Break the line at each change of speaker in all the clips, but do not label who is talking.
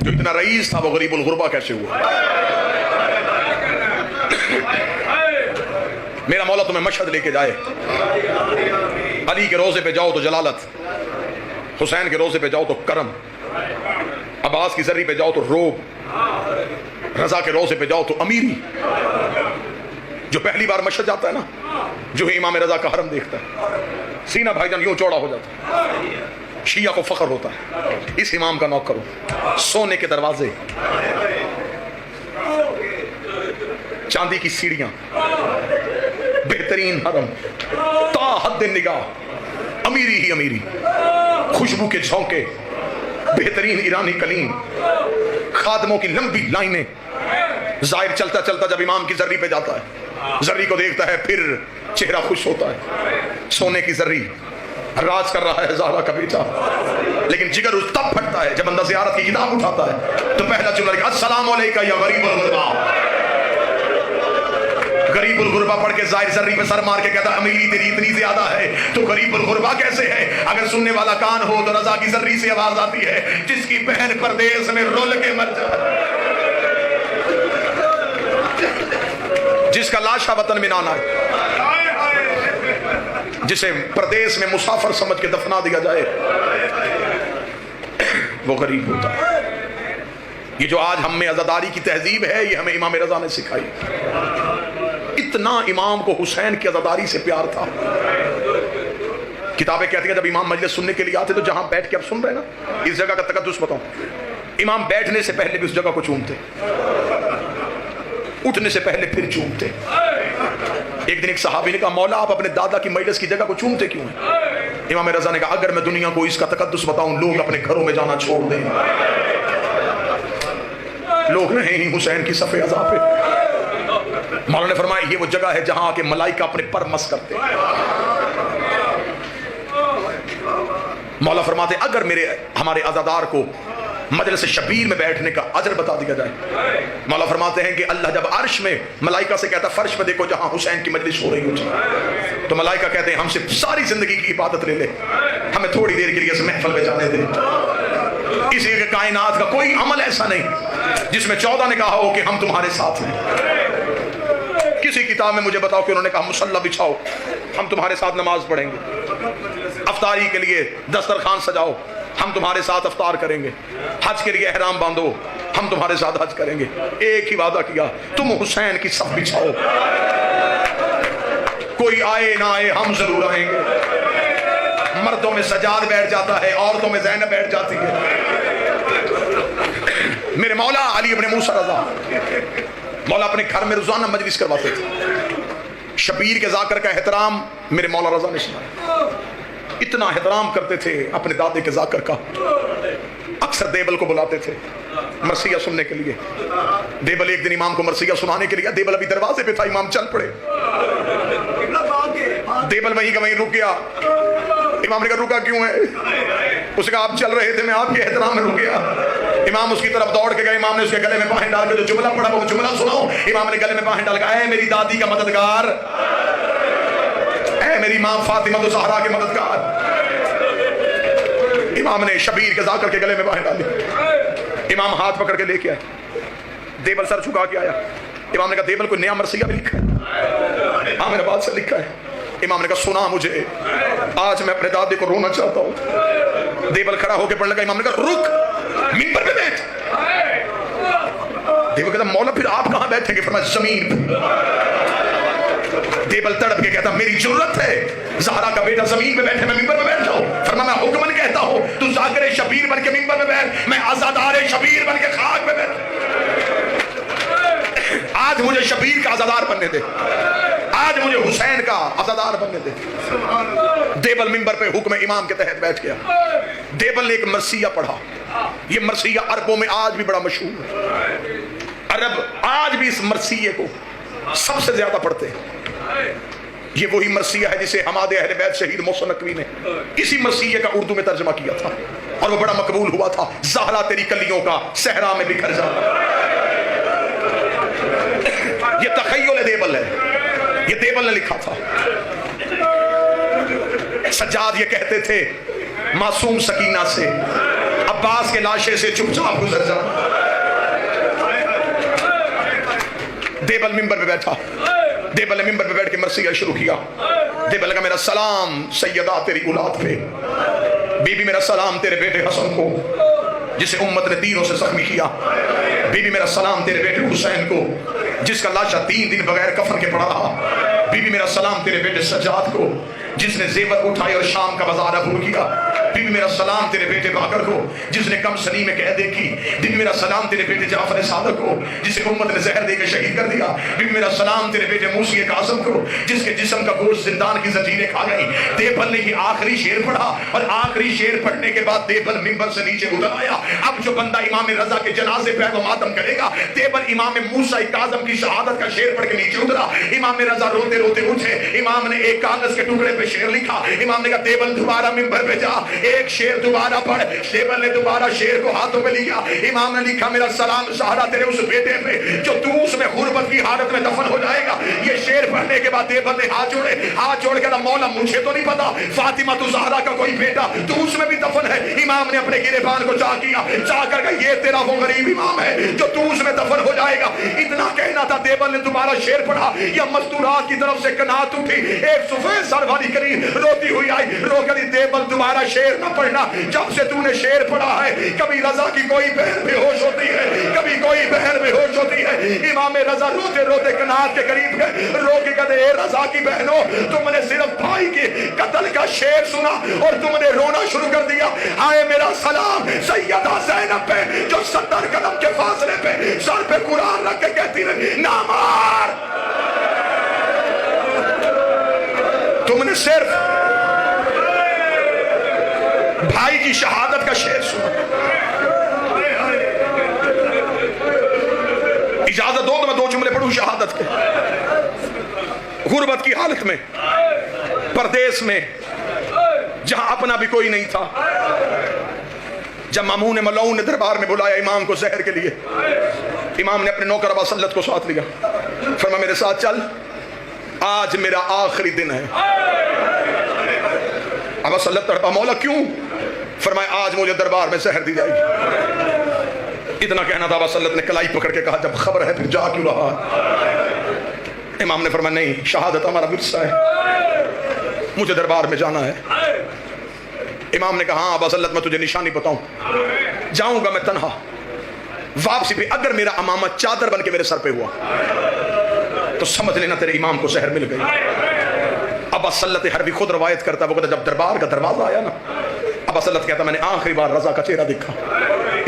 जो इतना रईस था वो गरीबुल गुरबा कैसे हुआ? मेरा मौला तुम्हें मशहद लेके जाए, अली के रोजे पे जाओ तो जलालत, हुसैन के रोजे पे जाओ तो करम, अब्बास की जर्री पे जाओ तो रोब, रजा के रोजे पे जाओ तो अमीरी। जो पहली बार मशहद जाता है ना, जो है इमाम रजा का हरम देखता है, सीना भाईजान यूं चौड़ा हो जाता है, शिया को फख्र होता है, इस इमाम का नौकर हो। सोने के दरवाजे, चांदी की सीढ़ियां, बेहतरीन हरम, ता हद निगाह, अमीरी ही अमीरी, खुशबू के झोंके, बेहतरीन ईरानी कलीन, खादमों की लंबी लाइनें। जाहिर चलता चलता जब इमाम की जर्री पे जाता है, जर्री को देखता है, फिर चेहरा खुश होता है। सोने की जर्री राज कर रहा है ज़हरा का बेटा, लेकिन जिगर उस तब फटता है जब बंदा ज़ियारत की किताब उठाता है तो पहला जुमला लिखा अस्सलामु अलैका या गरीबुल गुरबा। गरीबुल गुरबा पढ़ के जाहिर जर्री पे सर मार के कहता अमीरी तेरी इतनी ज्यादा है तो गरीबुल गुरबा कैसे है? अगर सुनने वाला कान हो तो रजा की जर्री से आवाज आती है, जिसकी बहन परदेश में रुल के मर जाए, जिसका लाशा वतन में ना आए, जिसे प्रदेश में मुसाफिर समझ के दफना दिया जाए, वो गरीब होता है। ये जो आज हम में अज़ादारी की तहजीब है, ये हमें इमाम रजा ने सिखाई। इतना इमाम को हुसैन की अज़ादारी से प्यार था। किताबें कहती हैं जब इमाम मजलिस सुनने के लिए आते तो जहां बैठ के अब सुन रहे हैं ना, इस जगह का तकद्दुस बताऊं, इमाम बैठने से पहले भी उस जगह को चूमते, उठने से पहले फिर चूमते। एक दिन एक सहाबी ने कहा मौला आप अपने दादा की मजलिस की जगह को चूमते क्यों हैं? इमाम रजा ने कहा अगर मैं दुनिया को इसका तकद्दुस बताऊं लोग अपने घरों में जाना छोड़ दें, लोग नहीं ही हुसैन की सफ़े अज़ा पे। मौला ने फरमाया ये वो जगह है जहां आके मलाइका अपने पर मस करते। मौला फरमाते अगर हमारे अज़ादार को मजलिस शबीर में बैठने का अजर बता दिया जाए, मौला फरमाते हैं कि अल्लाह जब अर्श में मलाइका से कहता फर्श पे देखो जहां हुसैन की मजलिस हो रही होती, तो मलाइका कहते हैं हमसे सारी जिंदगी की इबादत ले ले, हमें थोड़ी देर के लिए इस महफिल में जाने दे। इसलिए कायनात का कोई अमल ऐसा नहीं जिसमें 14 ने कहा हो कि हम तुम्हारे साथ हैं। किसी किताब में मुझे बताओ कि उन्होंने कहा मुसल्ला बिछाओ हम तुम्हारे साथ नमाज पढ़ेंगे, अफ्तारी के लिए दस्तरखान सजाओ हम तुम्हारे साथ अफ्तार करेंगे, हज के लिए एहराम बांधो हम तुम्हारे साथ हज करेंगे। एक ही वादा किया तुम हुसैन की सफ बिछाओ, कोई आए ना आए हम जरूर आएंगे। मर्दों में सजाद बैठ जाता है, औरतों में ज़ैनब बैठ जाती है। मेरे मौला अली इब्न मूसा रज़ा मौला अपने घर में रोजाना मजलिस करवाते थे। शबीर के जाकर का एहतराम मेरे मौला रज़ा ने सुना, इतना एहतराम करते थे अपने दादे के जाकर का। अक्सर देबल को बुलाते थे मरसिया सुनने के लिए। देबल एक दिन इमाम को मरसिया सुनाने के लिए, देबल अभी दरवाजे पे था, इमाम चल पड़े, देबल वहीं का वहीं रुक गया। इमाम ने कहा रुका क्यों है? उसने कहा आप चल रहे थे मैं आपके एहतराम में रुक गया। इमाम उसकी तरफ दौड़ के गए, इमाम ने उसके गले में बाहें डाल के जो जुमला पढ़ा वो जुमला सुनाओ। इमाम ने गले में बाहें डाल के ऐ मेरी दादी का मददगार, ऐ मेरी मां फातिमा तो ज़हरा के मददगार। इमाम ने शबीर के जाकर के गले में बाहें डाली, इमाम हाथ पकड़ के लेके आए, देबल सर झुका के आया। इमाम ने कहा देबल को नया मरसिया भी लिखा है? हाँ मेरे बात से लिखा है। इमाम ने कहा सुना मुझे, आज मैं अपने दादे को रोना चाहता हूँ। देबल खड़ा होकर पढ़ने लगा। इमाम ने कहा रुक, मिंबर पे बैठ। देबल कहता मौला फिर आप कहाँ बैठेंगे? फरमाया जमीन पे। देबल तड़प के कहता मेरी जरूरत है, ज़हरा का बेटा जमीन पे बैठे मैं मिंबर पे बैठ जाऊं? फरमाया मैं हुक्मन कहता हूं तू जाकर शबीर बन के मिंबर पे बैठ, मैं आज़ादार शबीर बन के खाक पे बैठ। आज मुझे शबीर का आज़ादार बनने दे, आज मुझे हुसैन का आज़ादार बनने दे। देबल मिंबर पे हुक्म इमाम के तहत बैठ गया। देबल ने एक मरसिया पढ़ा। ये मरसिया अरबों में आज भी बड़ा मशहूर है। अरब आज भी इस मरसिये को सबसे ज्यादा पढ़ते हैं। ये वही मरसिया है जिसे हमारे अहले बैत शहीद मोहसिन नकवी ने इसी मरसिये का उर्दू में तर्जमा किया था और वो बड़ा मकबूल हुआ था। ज़हरा तेरी कलियों का सहरा में बिखर जाना, ये तखय्युल देबल है, ये देबल ने लिखा था। सज्जाद ये कहते थे मासूम सकीना से अब अब्बास के लाशे से चुपचाप गुजर जा। देबल मिंबर पे बैठा, देबल ने मिंबर पे बैठ के मरसिया शुरू किया। देबल लगा मेरा सलाम सैयदा तेरी औलाद पे, बीबी मेरा सलाम तेरे बेटे हसन को जिसे उम्मत ने तीरों से जख्मी किया, बीबी मेरा सलाम तेरे बेटे हुसैन को जिसका लाशा 3 दिन बगैर कफन के पड़ा रहा, बीबी मेरा सलाम तेरे बेटे सज्जाद को जिसने जेवर उठाए और शाम का बाजार अबूर किया, बीबी मेरा सलाम तेरे बेटे बाकर को जिसने कम सनी में कैद की, बीबी मेरा सलाम तेरे बेटे जाफर सादक को जिसे उम्मत ने जहर देकर शहीद कर दिया, बीबी मेरा सलाम तेरे बेटे मूसी कासिम को जिसके जिस्म का गोश्त जिंदान की जंजीरें खा गई। देबल ने ही आखिरी शेर पढ़ा और आखिरी शेर पढ़ने के बाद देबल मिंबर से नीचे उतर आया। अब जो बंदा इमाम रजा के जनाजे पे वो मातम करेगा, देबल इमाम मूसा कासिम की शहादत का शेर पढ़ के नीचे उतरा। इमाम रजा रोते रोते उठे, इमाम ने एक कागज के टुकड़े पे शेर लिखा, इमाम ने कहा देबल दोबारा मिंबर पे जा, एक शेर दोबारा पढ़। देबल ने दोबारा शेर को हाथों में लिया, इमाम ने लिखा मेरा सलाम सहारा तेरे उस बेटे पे जो तू उसमें गुर्बत की हालत में दफन हो जाएगा। ये शेर पढ़ने के बाद देबल ने हाथ जोड़े, हाथ जोड़ के मौला मुझे तो नहीं पता फातिमा तु ज़हरा का कोई बेटा तू उसमें भी दफन है। इमाम ने अपने गिरेबान को चाह किया, चाह कर ये तेरा वो गरीब इमाम है जो तू उसमें दफन हो जाएगा। इतना कहना था, देबल ने दोबारा शेर पढ़ा, या मस्तूरात की तरफ से कनात उठी, एक सफेद सर वाली करी रोती हुई आई, रो कर देबल दोबारा शेर न पढ़ना, जब से तूने शेर पढ़ा है कभी रजा की कोई बहन बेहोश होती है, कभी कोई बहन बेहोश होती है। इमाम रजा रोते रोते कनात के करीब गए, रो के कहते ए रजा की बहनों, तुमने सिर्फ भाई के कत्ल का शेर सुना और तुमने रोना शुरू कर दिया। हाय मेरा सलाम सैयदा ज़ैनब पे जो 70 कदम के फासले पे सर पे कुरान रख के कहती रही ना मार। तुमने सिर्फ भाई की शहादत का शेर सुना। इजाजत दो तो मैं 2 जुमले पढ़ूं शहादत के। गुर्बत की हालत में, परदेश में, जहां अपना भी कोई नहीं था, जब मामून मलऊन ने दरबार में बुलाया इमाम को जहर के लिए, इमाम ने अपने नौकर अबा सल्लत को साथ लिया, फरमा मेरे साथ चल, आज मेरा आखिरी दिन है। अबा सल्लत तड़पा, मौला क्यों? फरमाया आज मुझे दरबार में जहर दी जाएगी। इतना कहना था, अबा सल्लत ने कलाई पकड़ के कहा जब खबर है फिर जा क्यों रहा? इमाम ने फरमाया नहीं, शहादत हमारा विरसा है, मुझे दरबार में जाना है। इमाम ने कहा हाँ अबा सल्लत मैं तुझे निशानी बताऊं, जाऊंगा मैं तन्हा, वापसी पे अगर मेरा अमामा चादर बन के मेरे सर पे हुआ तो समझ लेना तेरे इमाम को जहर मिल गई। अबा सल्लत हरबी खुद रवायत करता, वो कहता जब दरबार का दरवाजा आया ना, अबा सल्लत कहता मैंने आखिरी बार रजा का चेहरा देखा,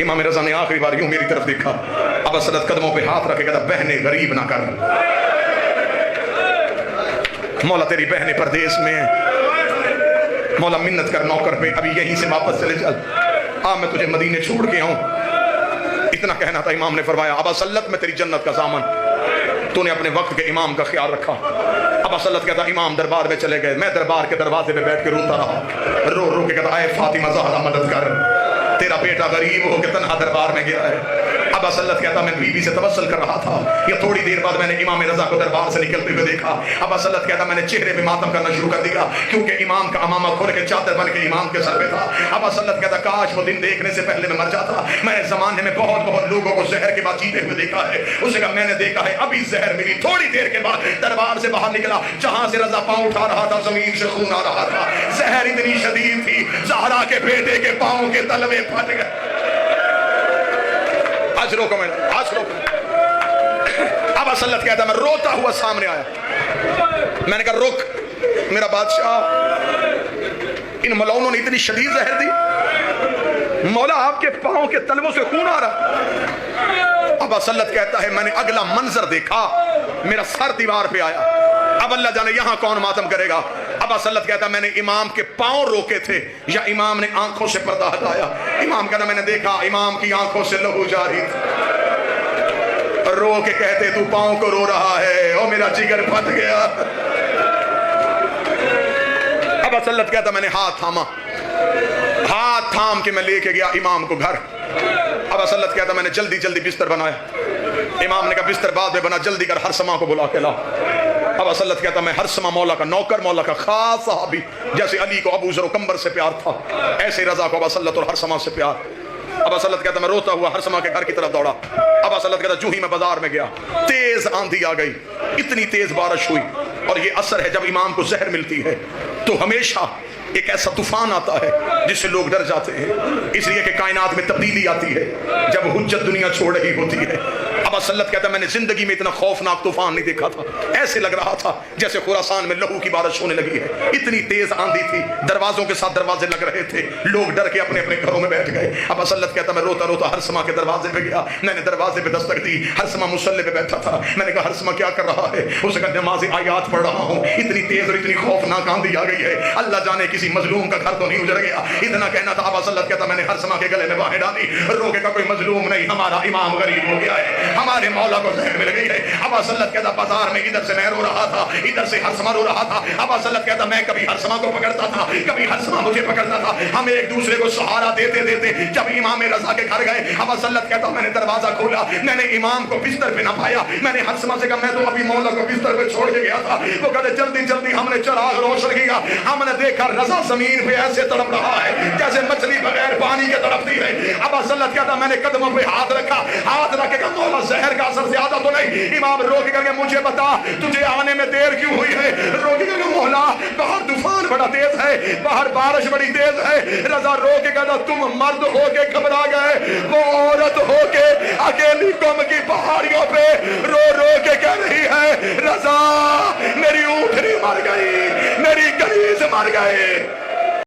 इमाम रजा ने आखिरी बार यूं मेरी तरफ देखा। अबा सल्लत कदमों पे हाथ रखे कहता बहने गरीब ना कर, मौला तेरी बहने परदेश में है, मौला मिन्नत कर नौकर पे अभी यहीं से वापस चले चल, मैं तुझे मदीने छोड़ के आऊं। इतना कहना था, इमाम ने फरमाया अबा सल्लत में तेरी जन्नत का सामान, तूने अपने वक्त के इमाम का ख्याल रखा। अबा सल्लत कहता इमाम दरबार में चले गए, मैं दरबार के दरवाजे पे बैठ के रोता रहा, रो रो के कहता आए फातिमा ज़हरा मदद कर, तेरा बेटा गरीब हो के तन्हा दरबार में गया है। अबा सल्लत कहता मैं बीवी से तवस्सुल कर रहा था, या थोड़ी देर बाद मैंने इमाम रजा को दरबार से निकलते हुए देखा। अबा सल्लत कहता मैंने चेहरे पे मातम करना शुरू कर दिया, क्योंकि इमाम का अमामा खोल के चादर बन के इमाम के सर पे था। अबा सल्लत कहता काश वो दिन देखने से पहले मैं मर जाता, मैंने जमाने में बहुत बहुत लोगों को जहर के बाद जीते हुए देखा है। उसे कहा मैंने देखा है अभी जहर मिली। थोड़ी देर के बाद दरबार से बाहर निकला, जहां से रजा पांव उठा रहा था जमीन से खून आ रहा था, जहर इतनी शदीद थी ज़हरा के बेटे के पांव के तलवे फट गए। आज रोको, मैंने आज रोको। अबा सल्लत कहता मैं रोता हुआ सामने आया, मैंने कहा रुक मेरा बादशाह, इन मलौनों ने इतनी शदीद जहर दी, मौला आपके पांव के तलवों से खून आ रहा। अबा सल्लत कहता है मैंने अगला मंजर देखा, मेरा सर दीवार पे आया, अब अल्लाह जाने यहां कौन मातम करेगा। अबा सल्लत कहता मैंने इमाम के पांव रोके थे या इमाम ने आंखों से पर्दा हटाया। इमाम कहता मैंने देखा इमाम की आंखों से लहू जारी था, रो के कहते तू पांव को रो रहा है, ओ मेरा जिगर फट गया। अबा सल्लत कहता मैंने हाथ थामा, हाथ थाम के मैं लेके गया इमाम को घर। अबा सल्लत कहता मैंने जल्दी जल्दी बिस्तर बनाया, इमाम ने कहा बिस्तर बाद में बना, जल्दी कर हर समा को बुला के ला। अबा सल्लत कहता मैं हर समा मौला का नौकर, मौला का खास सहाबी, जैसे अली को अबू ज़र कंबर से प्यार था ऐसे रजा को अबा सल्लत और हर समा से प्यार। ابا سلط کہتا میں روتا ہوا ہرسما کے گھر کی طرف دوڑا. ابا سلط کہتا جو ہی میں بازار میں گیا تیز آندھی آ گئی, اتنی تیز بارش ہوئی. اور یہ اثر ہے جب امام کو زہر ملتی ہے تو ہمیشہ ایک ایسا طوفان آتا ہے جس سے لوگ ڈر جاتے ہیں, اس لیے کہ کائنات میں تبدیلی آتی ہے جب حجت دنیا چھوڑ رہی ہوتی ہے. ابا سلط کہتا ہے میں نے زندگی میں اتنا خوفناک طوفان نہیں دیکھا تھا, ایسے لگ رہا تھا جیسے خراسان میں لہو کی بارش ہونے لگی ہے. اتنی تیز آندھی تھی, دروازوں کے ساتھ دروازے لگ رہے تھے, لوگ ڈر کے اپنے اپنے گھروں میں بیٹھ گئے. ابا سلط کہتا میں روتا روتا ہرسما کے دروازے پہ گیا, میں نے دروازے پہ دستک دی. ہرسما مصلی پہ بیٹھا تھا. میں نے کہا ہرسما کیا کر رہا ہے؟ اس نے کہا نماز آیات پڑھ رہا ہوں, اتنی تیز اور اتنی خوفناک آندھی آ گئی ہے, اللہ جانے کسی مظلوم کا گھر تو نہیں اجڑ گیا. اتنا کہنا تھا. ابا سلط کہتا میں نے ہرسما کے گلے میں باہیں ڈالی, روکے کا کوئی مظلوم نہیں, ہمارا امام غریب ہو گیا ہے, ہمارے مولا کو زہر مل گئی ہے. ابا سلط کہتا بازار میں ادھر سے میں رو رہا تھا, ادھر سے ہرسما رو رہا تھا. ابا سلط کہتا میں کبھی ہرسما کو پکڑتا تھا, کبھی ہرسما مجھے پکڑتا تھا, ہم ایک دوسرے کو سہارا دیتے دیتے جب امام رضا کے گھر گئے. ابا سلط کہتا میں نے دروازہ کھولا, میں نے امام کو بستر پہ نہ پایا. میں نے ہرسما سے کہا میں تو ابھی مولا کو بستر پہ چھوڑ کے گیا تھا. وہ کہتے جلدی جلدی ہم نے چراغ روشن کیا, ہم نے دیکھا رضا زمین پہ ایسے تڑپ رہا ہے جیسے مچھلی بغیر پانی کے تڑپتی ہے. ابا سلط کہتا میں نے قدموں پہ ہاتھ رکھا, ہاتھ رکھ کے کہا مولا زہر کا اثر زیادہ تو نہیں؟ امام روک کر کے مجھے بتا تجھے آنے میں دیر کیوں ہوئی ہے؟ روک کر کے مولا باہر طوفان بڑا تیز ہے, باہر بارش بڑی تیز ہے. رضا رو کے کہتا تم مرد ہو کے گھبرا گئے, وہ عورت ہو کے اکیلی قوم کی پہاڑیوں پہ رو رو کے کہہ رہی ہے رضا میری اونٹنی مر گئی, میری کنیز مر گئے.